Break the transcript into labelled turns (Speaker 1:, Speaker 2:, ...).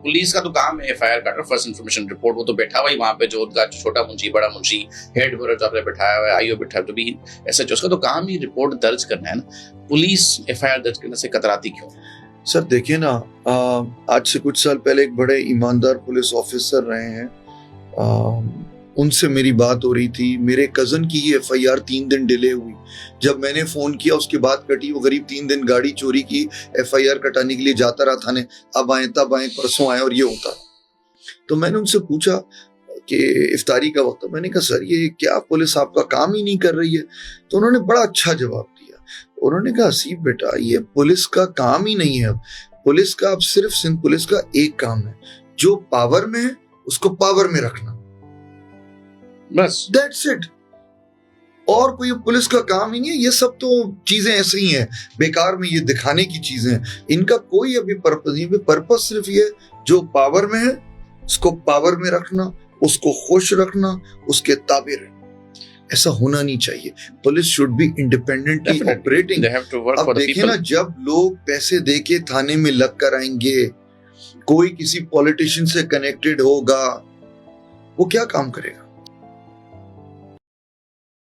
Speaker 1: Police का तो काम है एफआईआर काटना, फर्स्ट इन्फॉर्मेशन रिपोर्ट। वो तो बैठा हुआ ही वहां पे, जो उनका छोटा मुंशी, बड़ा मुंशी, हेड जो आपने बैठाया हुआ है, आईओ बैठा, जो भी एसएचओ, उसका तो काम ही रिपोर्ट दर्ज करना है ना। पुलिस एफआईआर दर्ज करने से कतराती क्यों?
Speaker 2: सर देखिए ना, आज से कुछ साल पहले एक बड़े ईमानदार पुलिस ऑफिसर रहे हैं, उनसे मेरी बात हो रही थी। मेरे कजन की ही एफआईआर 3 दिन डिले हुई। जब मैंने फोन किया उसके बाद कटी। वो गरीब 3 दिन गाड़ी चोरी की एफआईआर कटाने के लिए जाता रहा थाने, अब आए तब आए, परसों आए और ये होता। तो मैंने उनसे पूछा कि इफ्तारी का वक्त, मैंने कहा सर ये क्या पुलिस आपका काम ही नहीं कर रही है? तो उन्होंने बड़ा अच्छा जवाब दिया। उन्होंने कहा आसिफ बेटा, ये पुलिस का काम ही नहीं है। पुलिस का अब सिर्फ सिंध पुलिस का एक काम है, जो पावर में है उसको पावर में रखना,
Speaker 1: बस
Speaker 2: दैट्स इट। और कोई पुलिस का काम ही नहीं है। ये सब तो चीजें ऐसे ही हैं, बेकार में ये दिखाने की चीजें हैं। इनका कोई अभी पर्पस नहीं है। पर्पस सिर्फ ये, जो पावर में है उसको पावर में रखना, उसको खुश रखना, उसके ताबे रहना। ऐसा होना नहीं चाहिए। Police should be independently operating. अब देखिए ना, जब लोग पैसे देके थाने में लग कर आएंगे, कोई किसी पॉलिटिशियन से कनेक्टेड होगा, वो क्या काम करेगा?